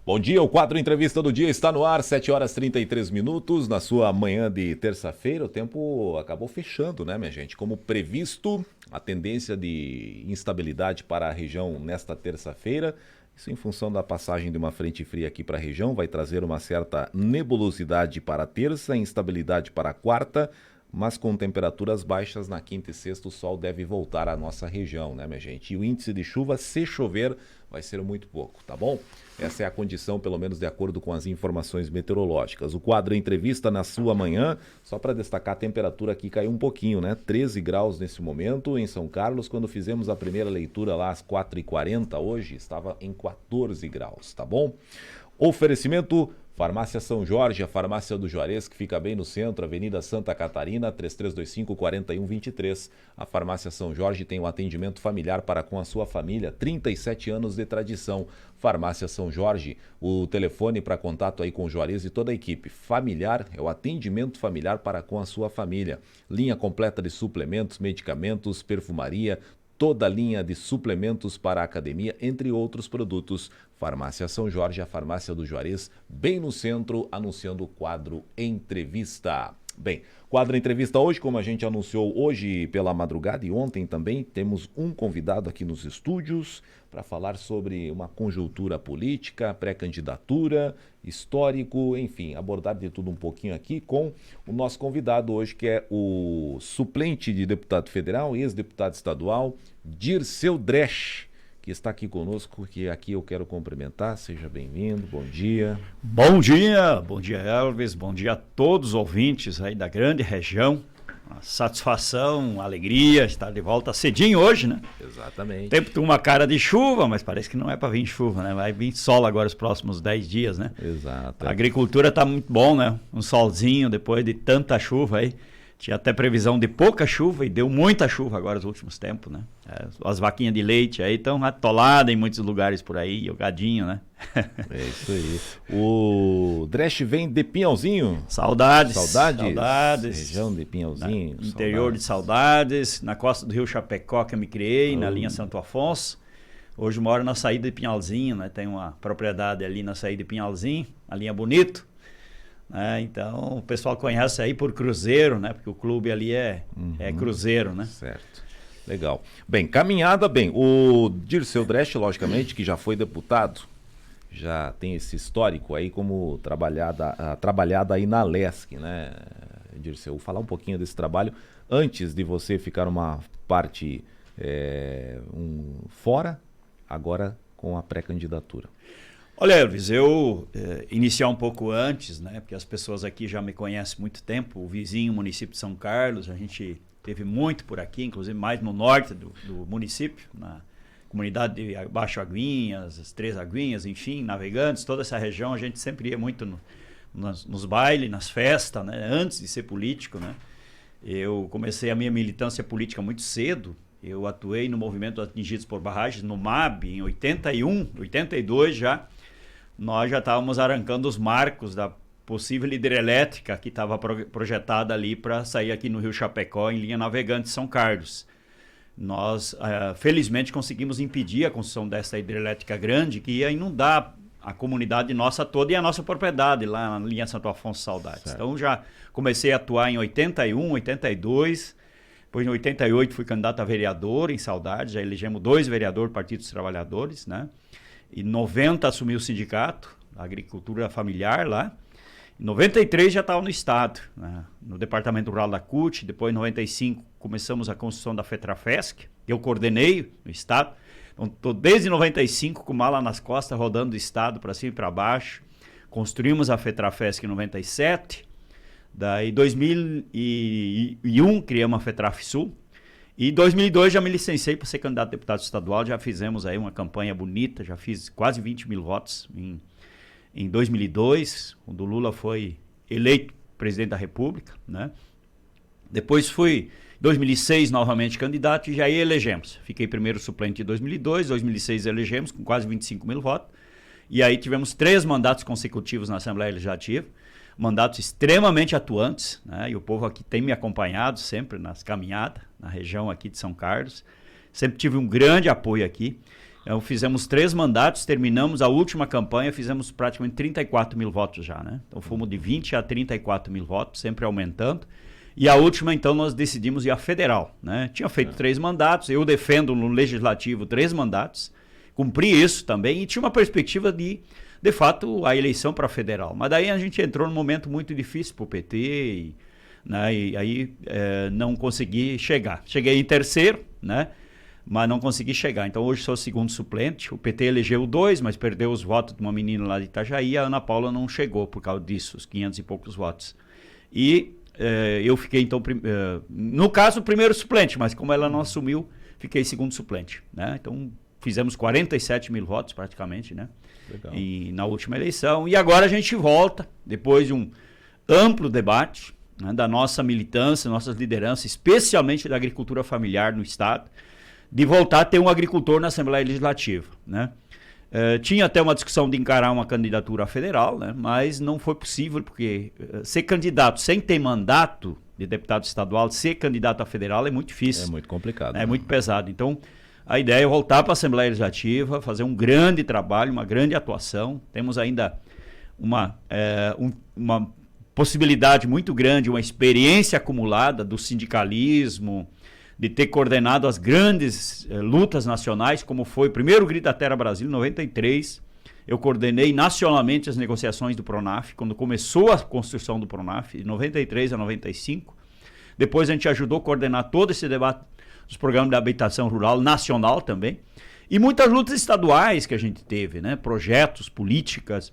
Bom dia, o quadro Entrevista do Dia está no ar, 7 horas 33 minutos, na sua manhã de terça-feira. O tempo acabou fechando, né, minha gente? Como previsto, a tendência de instabilidade para a região nesta terça-feira, isso em função da passagem de uma frente fria aqui para a região, vai trazer uma certa nebulosidade para a terça, instabilidade para a quarta, mas com temperaturas baixas na quinta e sexta, o sol deve voltar à nossa região, né, minha gente? E o índice de chuva, se chover, vai ser muito pouco, tá bom? Essa é a condição, pelo menos de acordo com as informações meteorológicas. O quadro Entrevista na sua manhã, só para destacar, a temperatura aqui caiu um pouquinho, né? 13 graus nesse momento em São Carlos. Quando fizemos a primeira leitura lá às 4h40, hoje estava em 14 graus, tá bom? Oferecimento Farmácia São Jorge, a farmácia do Juarez, que fica bem no centro, Avenida Santa Catarina, 3325-4123. A Farmácia São Jorge tem um atendimento familiar para com a sua família, 37 anos de tradição. Farmácia São Jorge, o telefone para contato aí com o Juarez e toda a equipe. Familiar é o atendimento familiar para com a sua família. Linha completa de suplementos, medicamentos, perfumaria, toda a linha de suplementos para a academia, entre outros produtos. Farmácia São Jorge, a farmácia do Juarez, bem no centro, anunciando o quadro Entrevista. Bem, quadro Entrevista hoje, como a gente anunciou hoje pela madrugada e ontem também, temos um convidado aqui nos estúdios para falar sobre uma conjuntura política, pré-candidatura, histórico, enfim, abordar de tudo um pouquinho aqui com o nosso convidado hoje, que é o suplente de deputado federal, ex-deputado estadual, Dirceu Dresch, que está aqui conosco, que aqui eu quero cumprimentar. Seja bem-vindo, bom dia. Bom dia Elvis, bom dia a todos os ouvintes aí da grande região. Uma satisfação, uma alegria estar de volta cedinho hoje, né? Exatamente. O tempo tem uma cara de chuva, mas parece que não é para vir chuva, né? Vai vir sol agora os próximos 10 dias, né? Exato. A agricultura tá muito bom, né? Um solzinho depois de tanta chuva aí. Tinha até previsão de pouca chuva e deu muita chuva agora nos últimos tempos, né? As vaquinhas de leite aí estão atoladas em muitos lugares por aí, o gadinho, né? É isso aí. O Dresch vem de Pinhalzinho? Saudades. Saudades. Região de Pinhalzinho. Interior de Saudades, na costa do rio Chapecó que eu me criei, na linha Santo Afonso. Hoje moro na saída de Pinhalzinho, né? Tem uma propriedade ali na saída de Pinhalzinho, a linha Bonito. Então o pessoal conhece aí por Cruzeiro, né? Porque o clube ali é Cruzeiro, né? Certo. Legal. Bem, caminhada bem. O Dirceu Dresch, logicamente, que já foi deputado, já tem esse histórico aí como trabalhada aí na Lesc, né, Dirceu? Vou falar um pouquinho desse trabalho antes de você ficar uma parte fora, agora com a pré-candidatura. Olha, Elvis, eu iniciar um pouco antes, né? Porque as pessoas aqui já me conhecem há muito tempo, o vizinho município de São Carlos, a gente teve muito por aqui, inclusive mais no norte do município, na comunidade de Baixo Aguinhas, as Três Aguinhas, enfim, Navegantes, toda essa região, a gente sempre ia muito nos bailes, nas festas, né? Antes de ser político, né? Eu comecei a minha militância política muito cedo. Eu atuei no movimento Atingidos por Barragens, no MAB, em 81, 82 já. Nós já estávamos arrancando os marcos da possível hidrelétrica que estava projetada ali para sair aqui no Rio Chapecó, em linha Navegante São Carlos. Nós, felizmente, conseguimos impedir a construção dessa hidrelétrica grande que ia inundar a comunidade nossa toda e a nossa propriedade lá na linha Santo Afonso Saudades. Certo. Então já comecei a atuar em 81, 82, depois em 88 fui candidato a vereador em Saudades, já elegemos 2 vereadores do Partido dos Trabalhadores, né? Em 90 assumi o sindicato, a agricultura familiar lá. Em 93 já estava no estado, né? No departamento rural da CUT. Depois em 95 começamos a construção da FETRAFESC, que eu coordenei no estado. Então estou desde 95 com mala nas costas, rodando do estado para cima e para baixo. Construímos a FETRAFESC em 97. Daí em 2001 criamos a FETRAFSUL. E em 2002 já me licenciei para ser candidato a deputado estadual, já fizemos aí uma campanha bonita, já fiz quase 20 mil votos em 2002, quando o Lula foi eleito presidente da República, né? Depois fui, em 2006, novamente candidato e já aí elegemos. Fiquei primeiro suplente em 2002, 2006 elegemos com quase 25 mil votos. E aí tivemos 3 mandatos consecutivos na Assembleia Legislativa, mandatos extremamente atuantes, né? E o povo aqui tem me acompanhado sempre nas caminhadas, na região aqui de São Carlos. Sempre tive um grande apoio aqui. Então, fizemos 3 mandatos, terminamos a última campanha, fizemos praticamente 34 mil votos já, né? Então, fomos de 20 a 34 mil votos, sempre aumentando. E a última, então, nós decidimos ir à federal, né? Tinha feito 3 mandatos, eu defendo no legislativo 3 mandatos, cumpri isso também e tinha uma perspectiva de fato, a eleição para federal. Mas daí a gente entrou num momento muito difícil para o PT né? E aí não consegui chegar. Cheguei em terceiro, né? Mas não consegui chegar. Então hoje sou o segundo suplente. O PT elegeu 2, mas perdeu os votos de uma menina lá de Itajaí. A Ana Paula não chegou por causa disso, os 500 e poucos votos. E eu fiquei, então, no caso, o primeiro suplente, mas como ela não assumiu, fiquei segundo suplente, né? Então fizemos 47 mil votos praticamente, né? Legal. Na última eleição. E agora a gente volta, depois de um amplo debate, né, da nossa militância, nossas lideranças, especialmente da agricultura familiar no Estado, de voltar a ter um agricultor na Assembleia Legislativa, né? Tinha até uma discussão de encarar uma candidatura federal, né? Mas não foi possível, porque ser candidato sem ter mandato de deputado estadual, ser candidato a federal é muito difícil. É muito complicado. É muito pesado. Então, a ideia é voltar para a Assembleia Legislativa, fazer um grande trabalho, uma grande atuação. Temos ainda uma possibilidade muito grande, uma experiência acumulada do sindicalismo, de ter coordenado as grandes lutas nacionais, como foi o primeiro Grito da Terra Brasil, em 93. Eu coordenei nacionalmente as negociações do PRONAF, quando começou a construção do PRONAF, de 93 a 95. Depois a gente ajudou a coordenar todo esse debate dos programas de habitação rural nacional também. E muitas lutas estaduais que a gente teve, né? Projetos, políticas.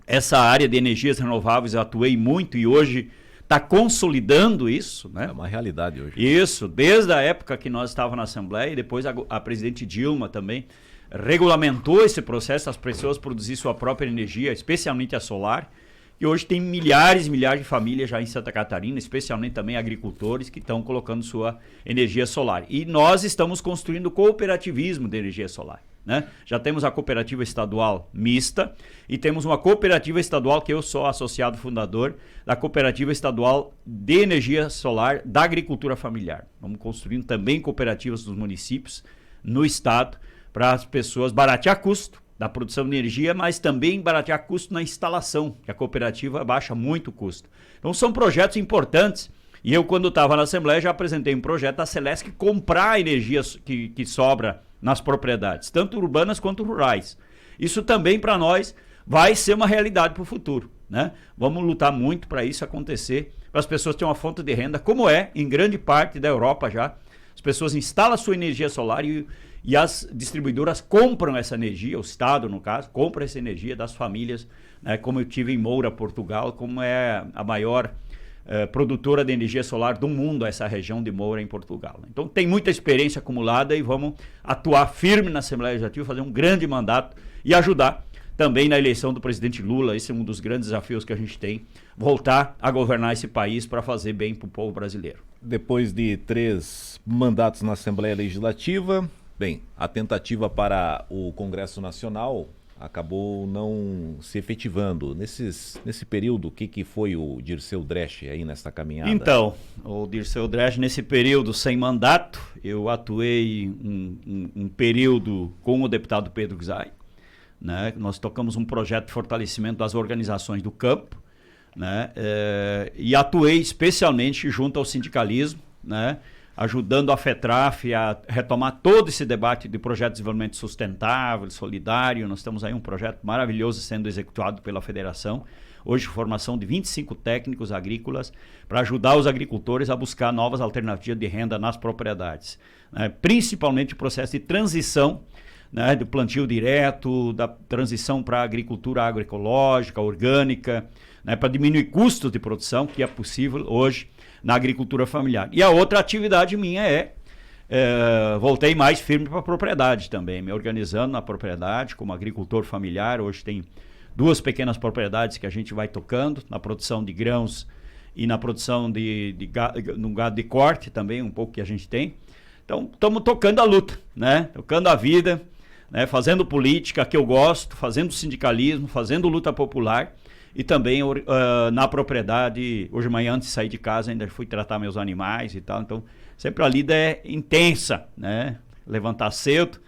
Essa área de energias renováveis eu atuei muito e hoje está consolidando isso, né? É uma realidade hoje. Isso, desde a época que nós estávamos na Assembleia, e depois a presidente Dilma também regulamentou esse processo, as pessoas produzirem sua própria energia, especialmente a solar, e hoje tem milhares e milhares de famílias já em Santa Catarina, especialmente também agricultores que estão colocando sua energia solar. E nós estamos construindo cooperativismo de energia solar, né? Já temos a cooperativa estadual mista e temos uma cooperativa estadual que eu sou associado fundador da cooperativa estadual de energia solar da agricultura familiar. Vamos construindo também cooperativas dos municípios no estado para as pessoas baratear custo da produção de energia, mas também baratear custo na instalação, que a cooperativa baixa muito o custo. Então são projetos importantes. E eu, quando estava na Assembleia, já apresentei um projeto da Celesc comprar a energia que sobra nas propriedades, tanto urbanas quanto rurais. Isso também, para nós, vai ser uma realidade para o futuro, né? Vamos lutar muito para isso acontecer, para as pessoas terem uma fonte de renda, como é em grande parte da Europa já. As pessoas instalam a sua energia solar e as distribuidoras compram essa energia, o Estado, no caso, compra essa energia das famílias, né? Como eu tive em Moura, Portugal, como é a maior produtora de energia solar do mundo, essa região de Moura, em Portugal. Então tem muita experiência acumulada e vamos atuar firme na Assembleia Legislativa, fazer um grande mandato e ajudar também na eleição do presidente Lula. Esse é um dos grandes desafios que a gente tem, voltar a governar esse país para fazer bem para o povo brasileiro. Depois de 3 mandatos na Assembleia Legislativa, bem, a tentativa para o Congresso Nacional acabou não se efetivando. Nesse período, o que foi o Dirceu Dresch aí nessa caminhada? Então, o Dirceu Dresch, nesse período sem mandato, eu atuei um período com o deputado Pedro Gzai, né? Nós tocamos um projeto de fortalecimento das organizações do campo, né? E atuei especialmente junto ao sindicalismo, né? Ajudando a FETRAF a retomar todo esse debate de projeto de desenvolvimento sustentável, solidário. Nós temos aí um projeto maravilhoso sendo executado pela federação. Hoje, formação de 25 técnicos agrícolas para ajudar os agricultores a buscar novas alternativas de renda nas propriedades, né? Principalmente o processo de transição, né, do plantio direto, da transição para a agricultura agroecológica, orgânica, né, para diminuir custos de produção, que é possível hoje na agricultura familiar. E a outra atividade minha voltei mais firme para a propriedade também, me organizando na propriedade como agricultor familiar. Hoje tem 2 pequenas propriedades que a gente vai tocando, na produção de grãos e na produção no gado de corte também, um pouco que a gente tem. Então, estamos tocando a luta, né? Tocando a vida, né? Fazendo política que eu gosto, fazendo sindicalismo, fazendo luta popular. E também na propriedade, hoje de manhã, antes de sair de casa, ainda fui tratar meus animais e tal. Então, sempre a lida é intensa, né? Levantar cedo,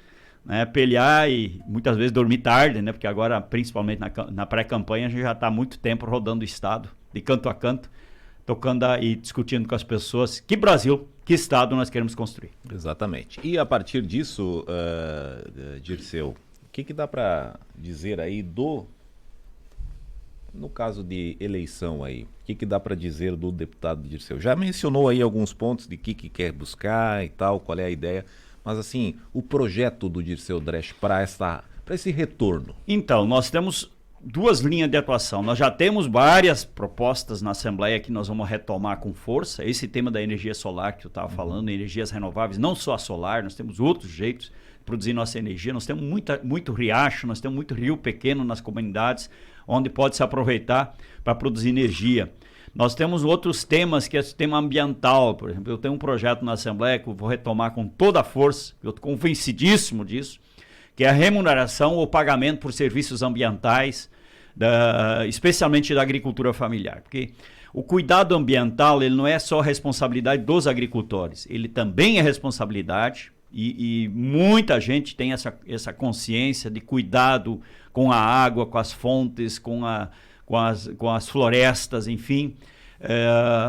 né, pelear e muitas vezes dormir tarde, né, porque agora, principalmente na pré-campanha, a gente já está há muito tempo rodando o Estado, de canto a canto, tocando e discutindo com as pessoas que Brasil, que Estado nós queremos construir. Exatamente. E a partir disso, Dirceu, o que dá para dizer aí no caso de eleição aí, o que dá para dizer do deputado Dirceu? Já mencionou aí alguns pontos de que quer buscar e tal, qual é a ideia, mas assim, o projeto do Dirceu Dresch para esse retorno. Então, nós temos duas linhas de atuação. Nós já temos várias propostas na Assembleia que nós vamos retomar com força. Esse tema da energia solar que eu estava falando, energias renováveis, não só a solar, nós temos outros jeitos de produzir nossa energia. Nós temos muito riacho, nós temos muito rio pequeno nas comunidades, onde pode se aproveitar para produzir energia. Nós temos outros temas, que é o tema ambiental, por exemplo. Eu tenho um projeto na Assembleia que eu vou retomar com toda a força, eu estou convencidíssimo disso, que é a remuneração ou pagamento por serviços ambientais, especialmente da agricultura familiar. Porque o cuidado ambiental ele não é só responsabilidade dos agricultores, ele também é responsabilidade, e muita gente tem essa consciência de cuidado com a água, com as fontes, com as florestas, enfim.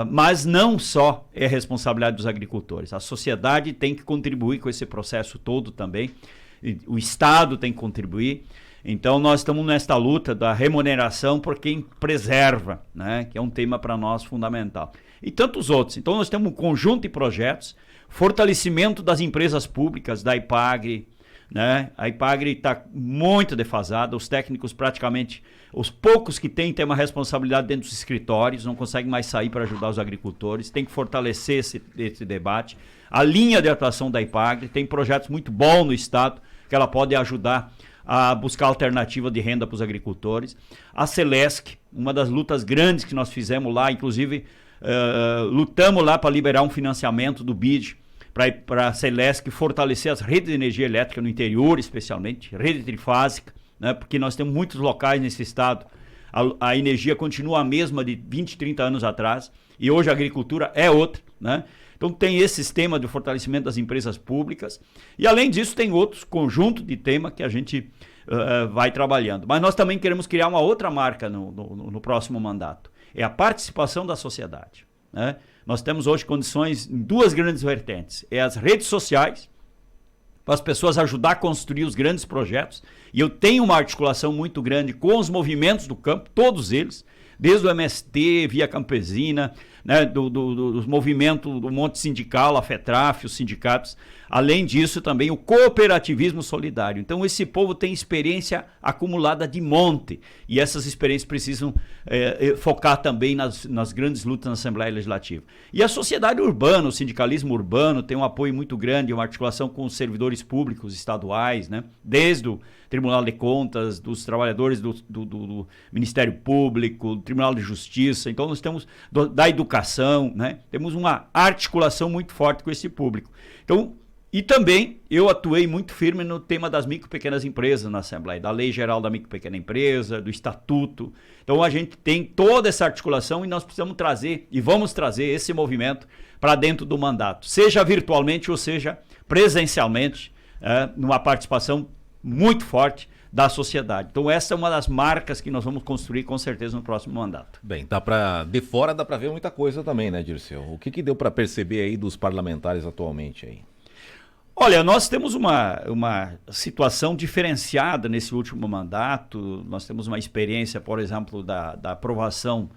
Mas não só é responsabilidade dos agricultores. A sociedade tem que contribuir com esse processo todo também. O Estado tem que contribuir. Então nós estamos nesta luta da remuneração por quem preserva, né? Que é um tema para nós fundamental. E tantos outros. Então nós temos um conjunto de projetos, fortalecimento das empresas públicas, da IPAGRE, né? A IPAGRE está muito defasada, os técnicos praticamente, os poucos que têm uma responsabilidade dentro dos escritórios, não conseguem mais sair para ajudar os agricultores, tem que fortalecer esse debate. A linha de atuação da IPAGRE tem projetos muito bons no Estado, que ela pode ajudar a buscar alternativa de renda para os agricultores. A Celesc, uma das lutas grandes que nós fizemos lá, inclusive lutamos lá para liberar um financiamento do BID para a Celesc fortalecer as redes de energia elétrica no interior, especialmente, rede trifásica, né, porque nós temos muitos locais nesse estado, a energia continua a mesma de 20, 30 anos atrás, e hoje a agricultura é outra, né? Então tem esse sistema de fortalecimento das empresas públicas, e além disso tem outros conjuntos de temas que a gente vai trabalhando. Mas nós também queremos criar uma outra marca no próximo mandato, é a participação da sociedade, né? Nós temos hoje condições em duas grandes vertentes, é as redes sociais, para as pessoas ajudar a construir os grandes projetos, e eu tenho uma articulação muito grande com os movimentos do campo, todos eles, desde o MST, Via Campesina, né, dos movimentos do Monte Sindical, a FETRAF, os sindicatos. Além disso, também o cooperativismo solidário. Então, esse povo tem experiência acumulada de monte, e essas experiências precisam focar também nas grandes lutas na Assembleia Legislativa. E a sociedade urbana, o sindicalismo urbano, tem um apoio muito grande, uma articulação com os servidores públicos estaduais, né, desde o Tribunal de Contas, dos trabalhadores do Ministério Público, do Tribunal de Justiça. Então nós temos da educação, né? Temos uma articulação muito forte com esse público. Então, e também eu atuei muito firme no tema das micro e pequenas empresas na Assembleia, da Lei Geral da Micro e Pequena Empresa, do Estatuto. Então a gente tem toda essa articulação e nós precisamos trazer, e vamos trazer esse movimento para dentro do mandato, seja virtualmente ou seja presencialmente, numa participação muito forte da sociedade. Então essa é uma das marcas que nós vamos construir com certeza no próximo mandato. Bem, de fora dá para ver muita coisa também, né, Dirceu? O que deu para perceber aí dos parlamentares atualmente aí? Olha, nós temos uma situação diferenciada nesse último mandato. Nós temos uma experiência, por exemplo, da aprovação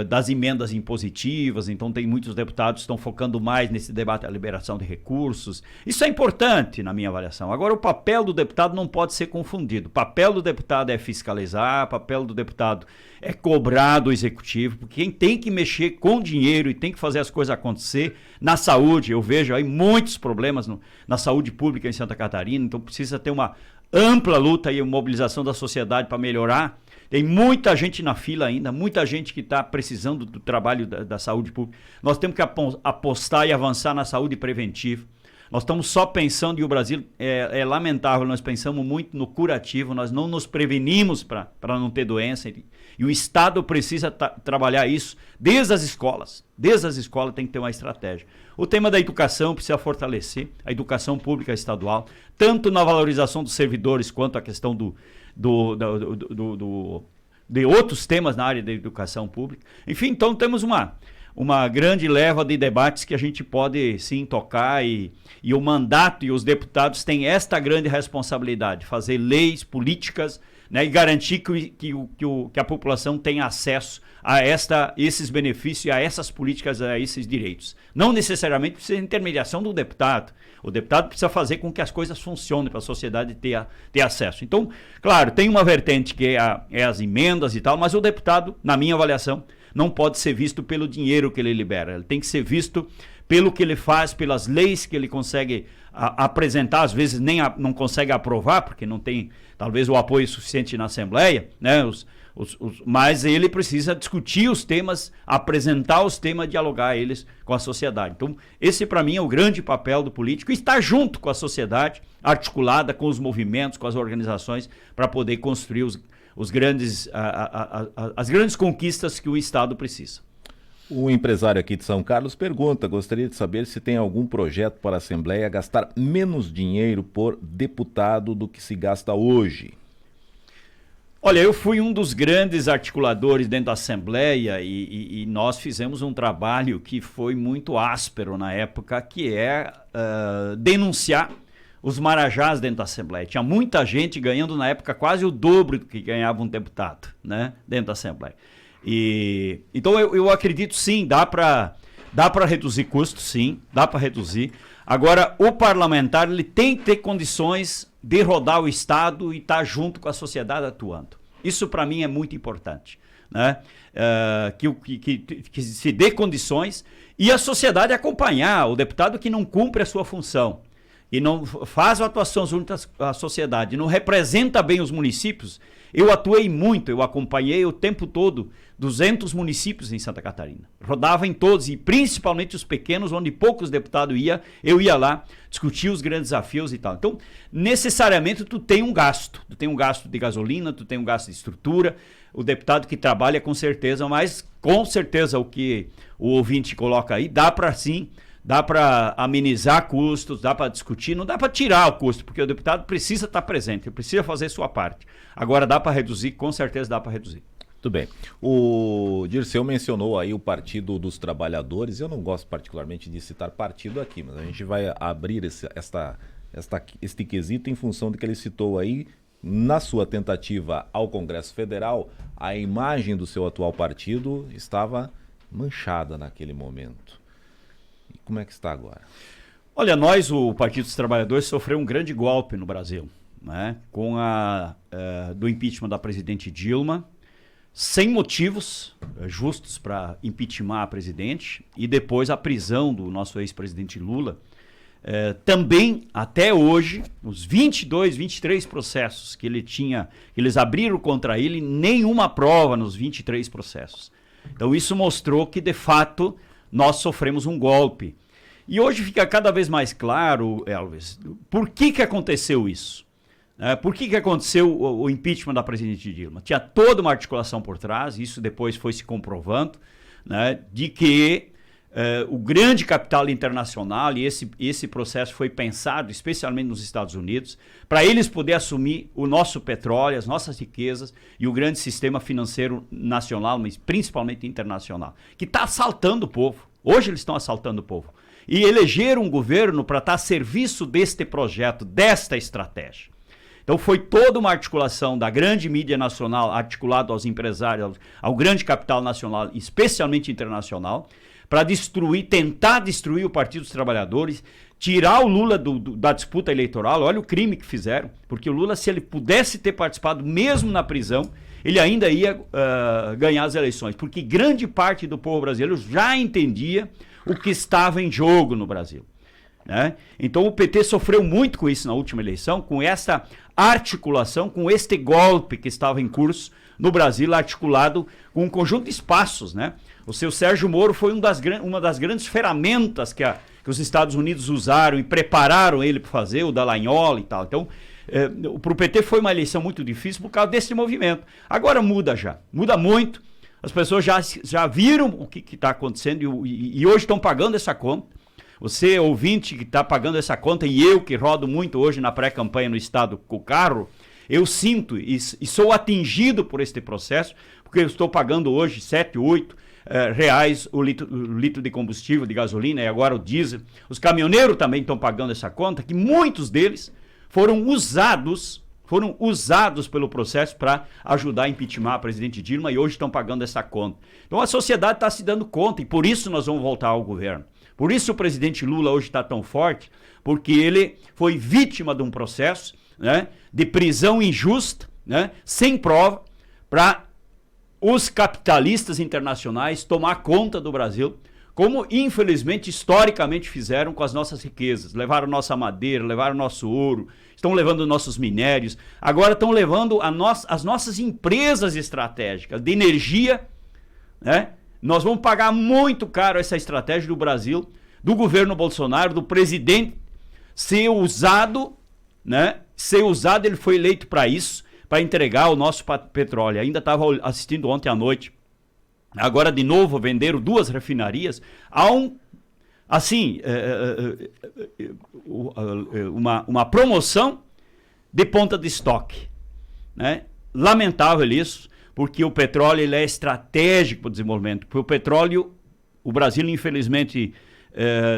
das emendas impositivas, então tem muitos deputados que estão focando mais nesse debate da liberação de recursos. Isso é importante na minha avaliação. Agora, o papel do deputado não pode ser confundido. O papel do deputado é fiscalizar, o papel do deputado é cobrar do executivo, porque quem tem que mexer com dinheiro e tem que fazer as coisas acontecer na saúde, eu vejo aí muitos problemas na saúde pública em Santa Catarina, então precisa ter uma ampla luta e mobilização da sociedade para melhorar. Tem muita gente na fila ainda, muita gente que está precisando do trabalho da saúde pública. Nós temos que apostar e avançar na saúde preventiva. Nós estamos só pensando, e o Brasil é lamentável, nós pensamos muito no curativo, nós não nos prevenimos para não ter doença. E o Estado precisa trabalhar isso desde as escolas. Desde as escolas tem que ter uma estratégia. O tema da educação precisa fortalecer a educação pública estadual, tanto na valorização dos servidores quanto a questão de outros temas na área da educação pública. Enfim, então temos uma grande leva de debates que a gente pode sim tocar e o mandato e os deputados têm esta grande responsabilidade, fazer leis, políticas, né, e garantir que a população tenha acesso a esses benefícios, a essas políticas, a esses direitos. Não necessariamente precisa de intermediação do deputado. O deputado precisa fazer com que as coisas funcionem para a sociedade ter acesso. Então, claro, tem uma vertente que é as emendas e tal, mas o deputado, na minha avaliação, não pode ser visto pelo dinheiro que ele libera. Ele tem que ser visto pelo que ele faz, pelas leis que ele consegue apresentar, às vezes não consegue aprovar, porque não tem, talvez, o apoio suficiente na Assembleia, né? Mas ele precisa discutir os temas, apresentar os temas, dialogar eles com a sociedade. Então, esse para mim é o grande papel do político, estar junto com a sociedade, articulada com os movimentos, com as organizações, para poder construir as grandes conquistas que o Estado precisa. O empresário aqui de São Carlos pergunta, gostaria de saber se tem algum projeto para a Assembleia gastar menos dinheiro por deputado do que se gasta hoje. Olha, eu fui um dos grandes articuladores dentro da Assembleia e nós fizemos um trabalho que foi muito áspero na época, que é denunciar os marajás dentro da Assembleia. Tinha muita gente ganhando na época quase o dobro do que ganhava um deputado, né, dentro da Assembleia. Então eu acredito sim, dá para reduzir custos, sim, dá para reduzir. Agora, o parlamentar ele tem que ter condições de rodar o Estado e estar junto com a sociedade atuando. Isso para mim é muito importante, né? Que se dê condições e a sociedade acompanhar o deputado que não cumpre a sua função e não faz a atuação junto à sociedade, não representa bem os municípios. Eu atuei muito, eu acompanhei o tempo todo 200 municípios em Santa Catarina. Rodava em todos, e principalmente os pequenos, onde poucos deputados eu ia lá, discutir os grandes desafios e tal. Então, necessariamente, tu tem um gasto. Tu tem um gasto de gasolina, tu tem um gasto de estrutura. O deputado que trabalha, com certeza, mas com certeza o que o ouvinte coloca aí, dá para sim, dá para amenizar custos, dá para discutir, não dá para tirar o custo, porque o deputado precisa estar presente, ele precisa fazer sua parte. Agora dá para reduzir, com certeza dá para reduzir. Tudo bem. O Dirceu mencionou aí o Partido dos Trabalhadores. Eu não gosto particularmente de citar partido aqui, mas a gente vai abrir este quesito em função do que ele citou aí. Na sua tentativa ao Congresso Federal, a imagem do seu atual partido estava manchada naquele momento. E como é que está agora? Olha, o Partido dos Trabalhadores, sofreu um grande golpe no Brasil, né? Com do impeachment da presidente Dilma, sem motivos justos para impeachment a presidente, e depois a prisão do nosso ex-presidente Lula. Também, até hoje, os 22, 23 processos que eles abriram contra ele, nenhuma prova nos 23 processos. Então isso mostrou que, de fato, nós sofremos um golpe. E hoje fica cada vez mais claro, Elvis, por que aconteceu isso? Por que aconteceu o impeachment da presidente Dilma? Tinha toda uma articulação por trás, isso depois foi se comprovando, né, de que o grande capital internacional, e esse processo foi pensado especialmente nos Estados Unidos, para eles poderem assumir o nosso petróleo, as nossas riquezas e o grande sistema financeiro nacional, mas principalmente internacional, que está assaltando o povo. Hoje eles estão assaltando o povo. E elegeram um governo para estar a serviço deste projeto, desta estratégia. Então foi toda uma articulação da grande mídia nacional, articulado aos empresários, ao grande capital nacional, especialmente internacional, para tentar destruir o Partido dos Trabalhadores, tirar o Lula da disputa eleitoral. Olha o crime que fizeram, porque o Lula, se ele pudesse ter participado mesmo na prisão, ele ainda ia ganhar as eleições, porque grande parte do povo brasileiro já entendia o que estava em jogo no Brasil, né? Então o PT sofreu muito com isso na última eleição, com essa articulação, com este golpe que estava em curso no Brasil, articulado com um conjunto de espaços, né? O seu Sérgio Moro foi uma das grandes ferramentas que que os Estados Unidos usaram e prepararam ele para fazer, o Dallagnol e tal. Então, para o PT foi uma eleição muito difícil por causa desse movimento. Agora muda muito. As pessoas já viram o que está acontecendo e hoje estão pagando essa conta. Você, ouvinte, que está pagando essa conta, e eu que rodo muito hoje na pré-campanha no estado com o carro, eu sinto e sou atingido por este processo, porque eu estou pagando hoje 7, 8 reais o litro de combustível, de gasolina, e agora o diesel. Os caminhoneiros também estão pagando essa conta, que muitos deles foram usados pelo processo para ajudar a impeachment a presidente Dilma e hoje estão pagando essa conta. Então a sociedade está se dando conta e por isso nós vamos voltar ao governo. Por isso o presidente Lula hoje está tão forte, porque ele foi vítima de um processo, né, de prisão injusta, né, sem prova, para os capitalistas internacionais tomar conta do Brasil, como infelizmente, historicamente fizeram com as nossas riquezas. Levaram nossa madeira, levaram nosso ouro, estão levando nossos minérios, agora estão levando as nossas empresas estratégicas de energia, né? Nós vamos pagar muito caro essa estratégia do Brasil, do governo Bolsonaro, do presidente ser usado, né? Ser usado, ele foi eleito para isso, para entregar o nosso petróleo. Ainda estava assistindo ontem à noite. Agora, de novo, venderam 2 refinarias a uma promoção de ponta de estoque, né? Lamentável isso, porque o petróleo ele é estratégico para o desenvolvimento. Porque o petróleo, o Brasil, infelizmente,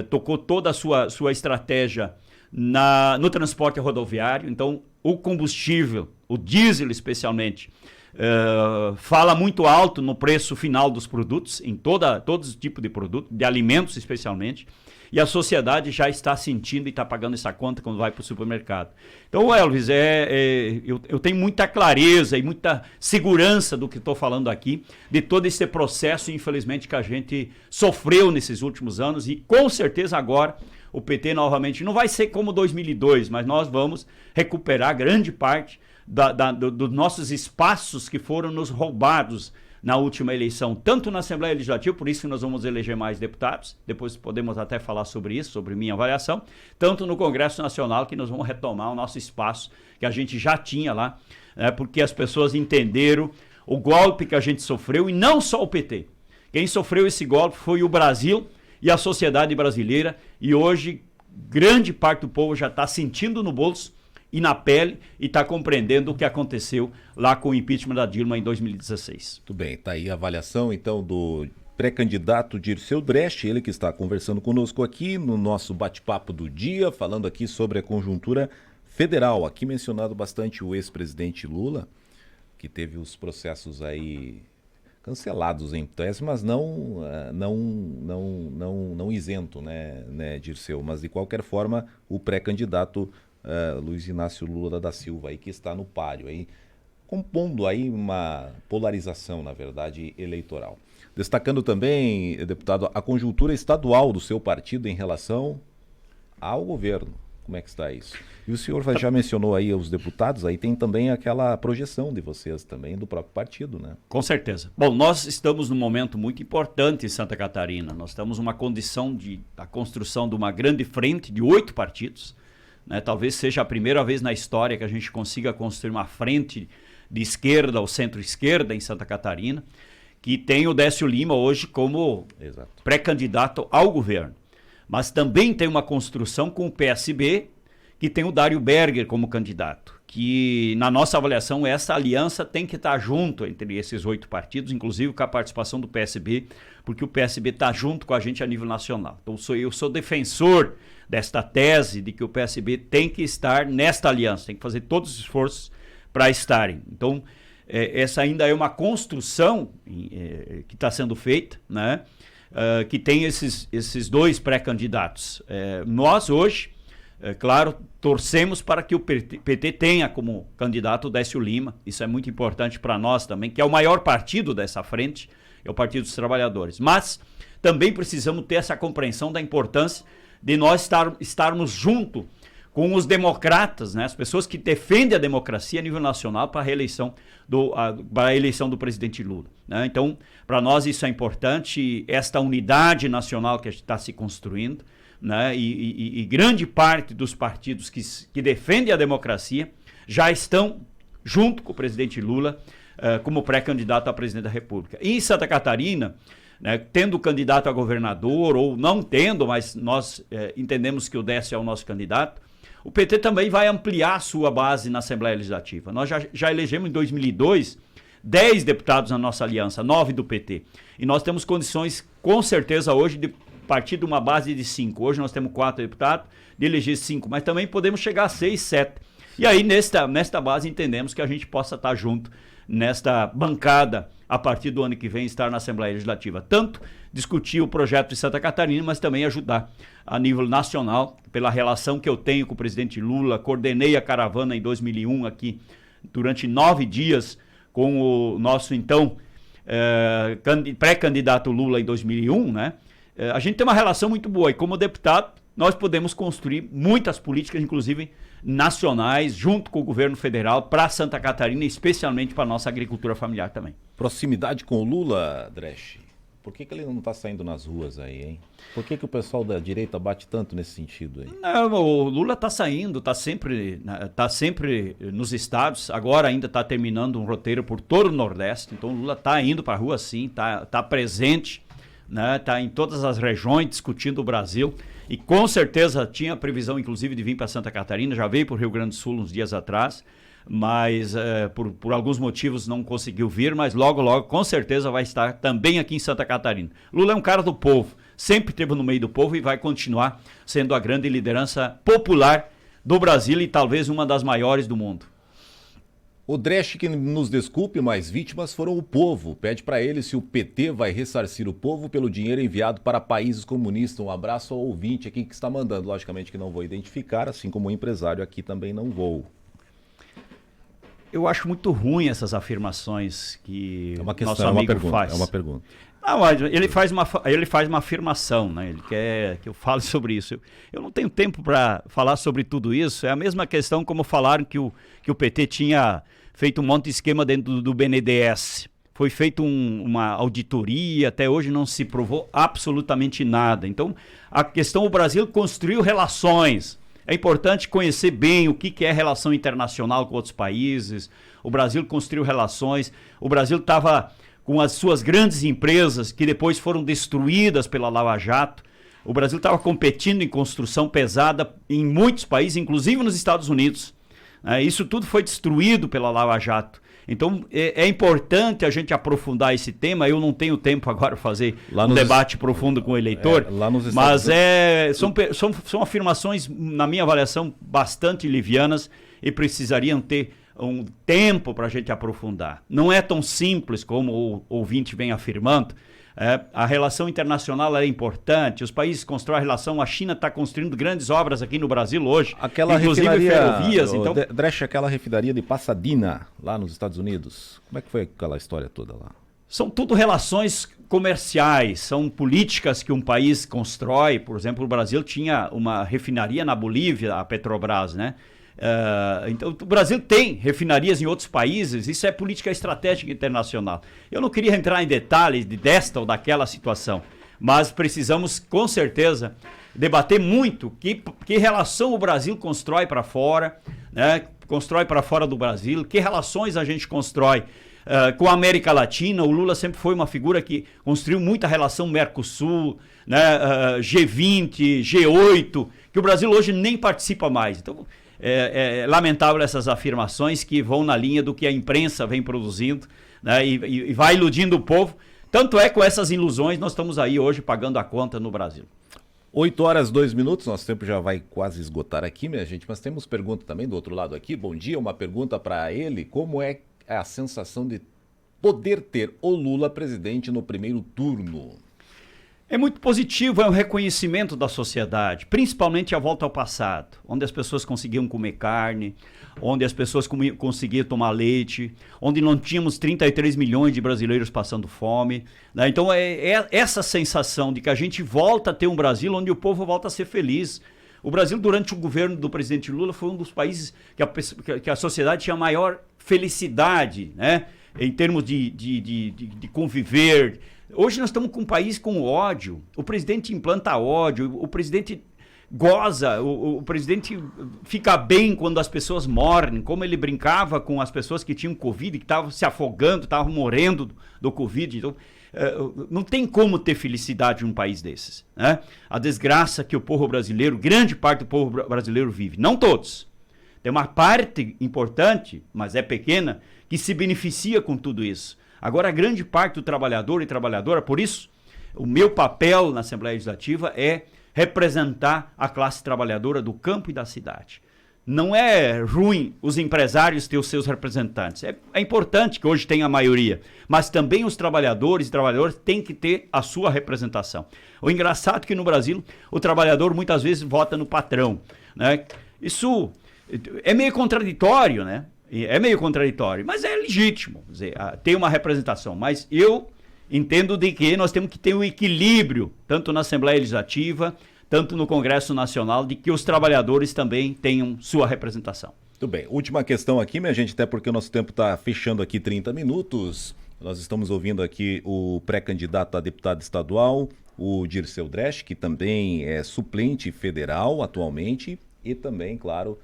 tocou toda a sua estratégia no transporte rodoviário. Então, o combustível, o diesel especialmente, fala muito alto no preço final dos produtos, em todos os tipos de produtos, de alimentos especialmente, e a sociedade já está sentindo e está pagando essa conta quando vai para o supermercado. Então, Elvis, eu tenho muita clareza e muita segurança do que estou falando aqui, de todo esse processo, infelizmente, que a gente sofreu nesses últimos anos, e com certeza agora o PT novamente não vai ser como 2002, mas nós vamos recuperar grande parte dos nossos espaços que foram nos roubados na última eleição, tanto na Assembleia Legislativa, por isso que nós vamos eleger mais deputados, depois podemos até falar sobre isso, sobre minha avaliação, tanto no Congresso Nacional, que nós vamos retomar o nosso espaço que a gente já tinha lá, porque as pessoas entenderam o golpe que a gente sofreu, e não só o PT. Quem sofreu esse golpe foi o Brasil e a sociedade brasileira, e hoje grande parte do povo já está sentindo no bolso e na pele e está compreendendo o que aconteceu lá com o impeachment da Dilma em 2016. Muito bem, está aí a avaliação então do pré-candidato Dirceu Dresch, ele que está conversando conosco aqui no nosso bate-papo do dia, falando aqui sobre a conjuntura federal. Aqui mencionado bastante o ex-presidente Lula, que teve os processos aí cancelados em tese, mas não isento, né, Dirceu? Mas de qualquer forma, o pré-candidato Luiz Inácio Lula da Silva, aí, que está no páreo, aí, compondo aí uma polarização, na verdade, eleitoral. Destacando também, deputado, a conjuntura estadual do seu partido em relação ao governo. Como é que está isso? E o senhor já mencionou aí os deputados, aí tem também aquela projeção de vocês também, do próprio partido, né? Com certeza. Bom, nós estamos num momento muito importante em Santa Catarina. Nós estamos numa condição da construção de uma grande frente de 8 partidos, né? Talvez seja a primeira vez na história que a gente consiga construir uma frente de esquerda ou centro-esquerda em Santa Catarina, que tem o Décio Lima hoje como pré-candidato ao governo. Mas também tem uma construção com o PSB, que tem o Dário Berger como candidato, que na nossa avaliação essa aliança tem que estar junto entre esses 8 partidos, inclusive com a participação do PSB, porque o PSB está junto com a gente a nível nacional. Então eu sou defensor desta tese de que o PSB tem que estar nesta aliança, tem que fazer todos os esforços para estarem. Então essa ainda é uma construção que está sendo feita, né? Que tem esses 2 pré-candidatos. Nós hoje, claro, torcemos para que o PT tenha como candidato o Décio Lima. Isso é muito importante para nós também, que é o maior partido dessa frente, é o Partido dos Trabalhadores. Mas também precisamos ter essa compreensão da importância de nós estarmos junto com os democratas, né, as pessoas que defendem a democracia a nível nacional para a eleição do presidente Lula, né? Então, para nós isso é importante, esta unidade nacional que está se construindo, né, e grande parte dos partidos que defendem a democracia já estão junto com o presidente Lula como pré-candidato a presidente da República. E em Santa Catarina, né, tendo candidato a governador ou não tendo, mas nós entendemos que o Décio é o nosso candidato, o PT também vai ampliar a sua base na Assembleia Legislativa. Nós já elegemos em 2002 10 deputados na nossa aliança, 9 do PT. E nós temos condições, com certeza, hoje, de partir de uma base de 5. Hoje nós temos 4 deputados, de eleger 5, mas também podemos chegar a 6, 7. E aí, nesta base, entendemos que a gente possa estar junto nesta bancada, a partir do ano que vem, estar na Assembleia Legislativa. Tanto discutir o projeto de Santa Catarina, mas também ajudar a nível nacional, pela relação que eu tenho com o presidente Lula. Coordenei a caravana em 2001 aqui, durante 9 dias, com o nosso, então, pré-candidato Lula em 2001, né? A gente tem uma relação muito boa e, como deputado, nós podemos construir muitas políticas, inclusive nacionais, junto com o governo federal, para Santa Catarina, especialmente para a nossa agricultura familiar também. Proximidade com o Lula, Dresch? Por que ele não está saindo nas ruas aí, hein? Por que o pessoal da direita bate tanto nesse sentido aí? Não, o Lula está saindo, está sempre nos estados, agora ainda está terminando um roteiro por todo o Nordeste, então o Lula está indo para a rua sim, está presente, né? Está em todas as regiões discutindo o Brasil e com certeza tinha previsão inclusive de vir para Santa Catarina, já veio para o Rio Grande do Sul uns dias atrás, mas por alguns motivos não conseguiu vir, mas logo com certeza vai estar também aqui em Santa Catarina. Lula é um cara do povo, sempre esteve no meio do povo e vai continuar sendo a grande liderança popular do Brasil e talvez uma das maiores do mundo. O Dresch, que nos desculpe, mas vítimas foram o povo. Pede para ele se o PT vai ressarcir o povo pelo dinheiro enviado para países comunistas. Um abraço ao ouvinte aqui que está mandando. Logicamente que não vou identificar, assim como o empresário aqui também não vou. Eu acho muito ruim essas afirmações que nosso amigo faz. É uma pergunta. Não, ele faz uma afirmação, né? Ele quer que eu fale sobre isso. Eu não tenho tempo para falar sobre tudo isso. É a mesma questão como falaram que o PT tinha feito um monte de esquema dentro do BNDES. Foi feita uma auditoria, até hoje não se provou absolutamente nada. Então, a questão, o Brasil construiu relações. É importante conhecer bem o que é relação internacional com outros países. O Brasil construiu relações. O Brasil estava com as suas grandes empresas que depois foram destruídas pela Lava Jato. O Brasil estava competindo em construção pesada em muitos países, inclusive nos Estados Unidos. Isso tudo foi destruído pela Lava Jato. Então é importante a gente aprofundar esse tema. Eu não tenho tempo agora para fazer debate profundo com o eleitor, mas são afirmações, na minha avaliação, bastante livianas e precisariam ter um tempo para a gente aprofundar. Não é tão simples como o ouvinte vem afirmando. A relação internacional é importante, os países constroem a relação, a China está construindo grandes obras aqui no Brasil hoje, inclusive ferrovias. Então, Dresch, aquela refinaria de Pasadena, lá nos Estados Unidos, como é que foi aquela história toda lá? São tudo relações comerciais, são políticas que um país constrói. Por exemplo, o Brasil tinha uma refinaria na Bolívia, a Petrobras, né? Então o Brasil tem refinarias em outros países, isso é política estratégica internacional. Eu não queria entrar em detalhes desta ou daquela situação, mas precisamos com certeza debater muito que relação o Brasil constrói para fora, né? Constrói para fora do Brasil, que relações a gente constrói com a América Latina. O Lula sempre foi uma figura que construiu muita relação Mercosul, né? G20, G8, que o Brasil hoje nem participa mais. Então é lamentável essas afirmações que vão na linha do que a imprensa vem produzindo, né, e vai iludindo o povo. Tanto é com essas ilusões nós estamos aí hoje pagando a conta no Brasil. 8h02, nosso tempo já vai quase esgotar aqui, minha gente, mas temos pergunta também do outro lado aqui. Bom dia, uma pergunta para ele: como é a sensação de poder ter o Lula presidente no primeiro turno? É muito positivo, é um reconhecimento da sociedade, principalmente a volta ao passado, onde as pessoas conseguiam comer carne, onde as pessoas conseguiam tomar leite, onde não tínhamos 33 milhões de brasileiros passando fome, né? Então é essa sensação de que a gente volta a ter um Brasil onde o povo volta a ser feliz. O Brasil, durante o governo do presidente Lula, foi um dos países que a sociedade tinha maior felicidade, né? em termos de conviver. Hoje nós estamos com um país com ódio. O presidente implanta ódio, o presidente goza, o presidente fica bem quando as pessoas morrem, como ele brincava com as pessoas que tinham Covid, que estavam se afogando, estavam morrendo do Covid. Então, não tem como ter felicidade num país desses, né? A desgraça que o povo brasileiro, grande parte do povo brasileiro vive, não todos. Tem uma parte importante, mas é pequena, que se beneficia com tudo isso. Agora, a grande parte do trabalhador e trabalhadora, por isso, o meu papel na Assembleia Legislativa é representar a classe trabalhadora do campo e da cidade. Não é ruim os empresários ter os seus representantes. É importante que hoje tenha a maioria, mas também os trabalhadores e trabalhadoras têm que ter a sua representação. O engraçado é que no Brasil o trabalhador muitas vezes vota no patrão, né? Isso é meio contraditório, né? É meio contraditório, mas é legítimo, quer dizer, ter uma representação. Mas eu entendo de que nós temos que ter um equilíbrio, tanto na Assembleia Legislativa, tanto no Congresso Nacional, de que os trabalhadores também tenham sua representação. Muito bem. Última questão aqui, minha gente, até porque o nosso tempo está fechando aqui 30 minutos. Nós estamos ouvindo aqui o pré-candidato a deputado estadual, o Dirceu Dresch, que também é suplente federal atualmente e também, claro,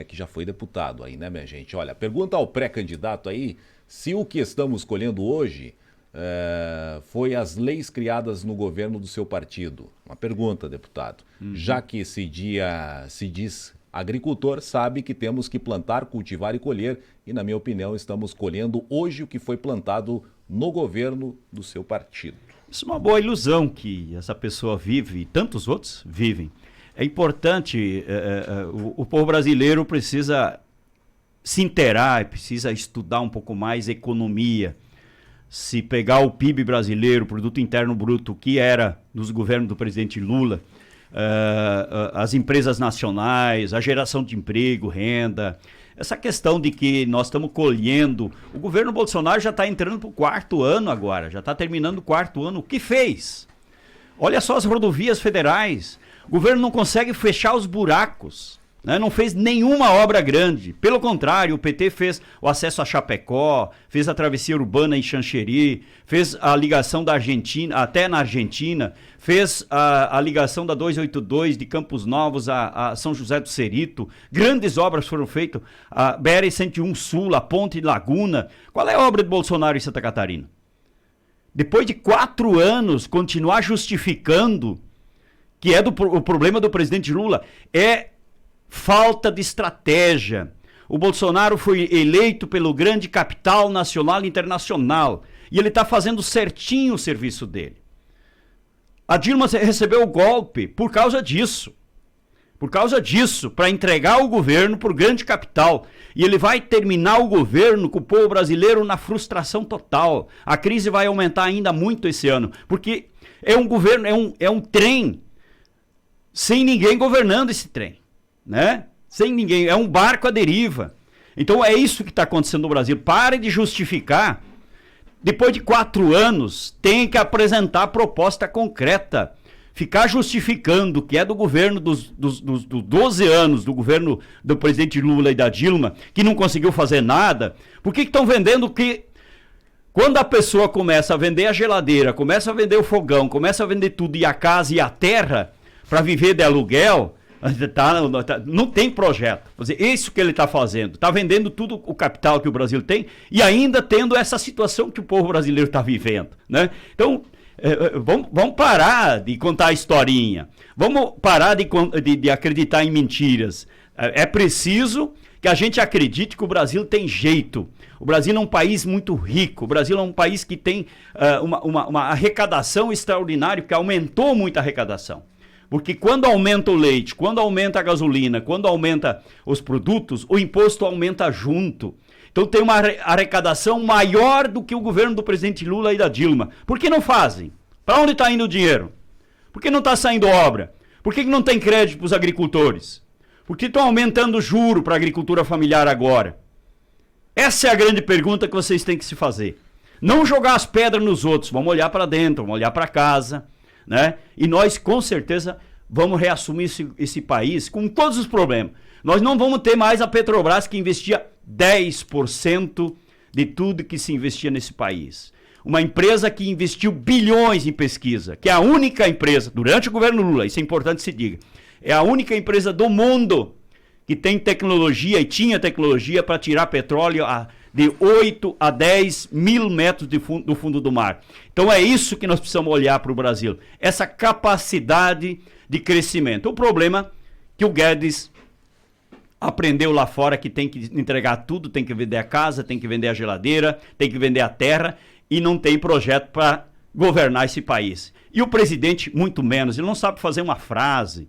que já foi deputado aí, né, minha gente? Olha, pergunta ao pré-candidato aí se o que estamos colhendo hoje foi as leis criadas no governo do seu partido. Uma pergunta, deputado. Já que esse dia se diz agricultor, sabe que temos que plantar, cultivar e colher, e na minha opinião estamos colhendo hoje o que foi plantado no governo do seu partido. Isso é uma boa ilusão que essa pessoa vive e tantos outros vivem. É importante, o povo brasileiro precisa se inteirar, precisa estudar um pouco mais economia. Se pegar o PIB brasileiro, o Produto Interno Bruto, que era dos governos do presidente Lula, as empresas nacionais, a geração de emprego, renda, essa questão de que nós estamos colhendo, o governo Bolsonaro já está entrando para o 4º ano agora, já está terminando o 4º ano. O que fez? Olha só as rodovias federais, o governo não consegue fechar os buracos. Não fez nenhuma obra grande. Pelo contrário, o PT fez o acesso a Chapecó, fez a travessia urbana em Xanxerê, fez a ligação da Argentina, até na Argentina, fez a ligação da 282 de Campos Novos a São José do Cerrito. Grandes obras foram feitas. A BR-101 Sul, a Ponte Laguna. Qual é a obra de Bolsonaro em Santa Catarina? Depois de 4 anos, continuar justificando que o problema do presidente Lula é falta de estratégia. O Bolsonaro foi eleito pelo grande capital nacional e internacional e ele está fazendo certinho o serviço dele. A Dilma recebeu o golpe por causa disso. Para entregar o governo para o grande capital. E ele vai terminar o governo com o povo brasileiro na frustração total. A crise vai aumentar ainda muito esse ano, porque é um governo, é um trem sem ninguém governando esse trem. Né? Sem ninguém, é um barco à deriva. Então é isso que está acontecendo no Brasil. Pare de justificar. Depois de 4 anos, tem que apresentar proposta concreta. Ficar justificando que é do governo dos 12 anos, do governo do presidente Lula e da Dilma, que não conseguiu fazer nada. Por que estão vendendo que quando a pessoa começa a vender a geladeira, começa a vender o fogão, começa a vender tudo, e a casa e a terra, para viver de aluguel, não tem projeto. Isso que ele está fazendo. Está vendendo tudo o capital que o Brasil tem e ainda tendo essa situação que o povo brasileiro está vivendo. Né? Então, vamos parar de contar historinha. Vamos parar de acreditar em mentiras. É preciso que a gente acredite que o Brasil tem jeito. O Brasil é um país muito rico. O Brasil é um país que tem uma arrecadação extraordinária, que aumentou muito a arrecadação. Porque quando aumenta o leite, quando aumenta a gasolina, quando aumenta os produtos, o imposto aumenta junto. Então tem uma arrecadação maior do que o governo do presidente Lula e da Dilma. Por que não fazem? Para onde está indo o dinheiro? Por que não está saindo obra? Por que não tem crédito para os agricultores? Por que estão aumentando o juro para a agricultura familiar agora? Essa é a grande pergunta que vocês têm que se fazer. Não jogar as pedras nos outros, vamos olhar para dentro, vamos olhar para casa. Né? E nós com certeza vamos reassumir esse país com todos os problemas. Nós não vamos ter mais a Petrobras, que investia 10% de tudo que se investia nesse país. Uma empresa que investiu bilhões em pesquisa, que é a única empresa, durante o governo Lula, isso é importante que se diga, é a única empresa do mundo que tem tecnologia e tinha tecnologia para tirar petróleo de 8 a 10 mil metros do fundo do mar. Então é isso que nós precisamos olhar para o Brasil, essa capacidade de crescimento. O problema é que o Guedes aprendeu lá fora que tem que entregar tudo, tem que vender a casa, tem que vender a geladeira, tem que vender a terra e não tem projeto para governar esse país. E o presidente, muito menos, ele não sabe fazer uma frase.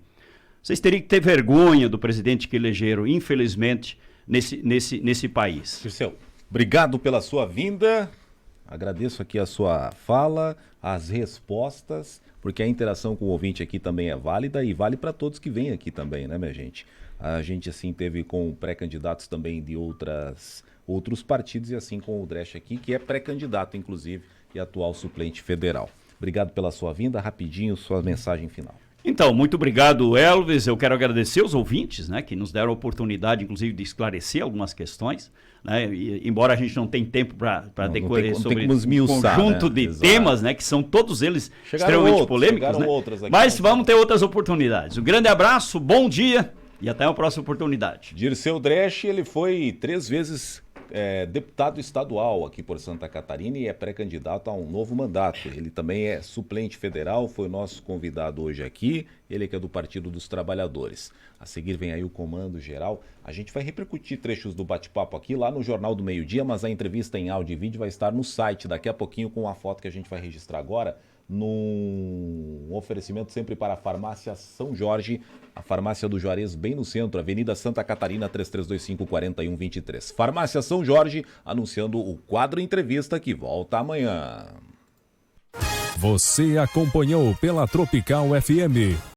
Vocês teriam que ter vergonha do presidente que elegeram, infelizmente, nesse país. Dirceu, obrigado pela sua vinda. Agradeço aqui a sua fala, as respostas, porque a interação com o ouvinte aqui também é válida e vale para todos que vêm aqui também, né, minha gente? A gente, assim, teve com pré-candidatos também de outros partidos e assim com o Dresch aqui, que é pré-candidato, inclusive, e atual suplente federal. Obrigado pela sua vinda. Rapidinho, sua mensagem final. Então, muito obrigado, Elvis. Eu quero agradecer os ouvintes, né, que nos deram a oportunidade, inclusive, de esclarecer algumas questões, né, e, embora a gente não tenha tempo para decorrer sobre um conjunto, né, de temas, né, que são todos eles extremamente polêmicos, né, aqui, mas vamos ter outras oportunidades. Um grande abraço, bom dia e até a próxima oportunidade. Dirceu Dresch, ele foi 3 vezes deputado estadual aqui por Santa Catarina e é pré-candidato a um novo mandato. Ele também é suplente federal, foi o nosso convidado hoje aqui, ele que é do Partido dos Trabalhadores. A seguir vem aí o comando geral. A gente vai repercutir trechos do bate-papo aqui lá no Jornal do Meio-Dia, mas a entrevista em áudio e vídeo vai estar no site daqui a pouquinho com a foto que a gente vai registrar agora, num oferecimento sempre para a Farmácia São Jorge, a farmácia do Juarez, bem no centro, Avenida Santa Catarina, 3325-4123. Farmácia São Jorge, anunciando o quadro entrevista que volta amanhã. Você acompanhou pela Tropical FM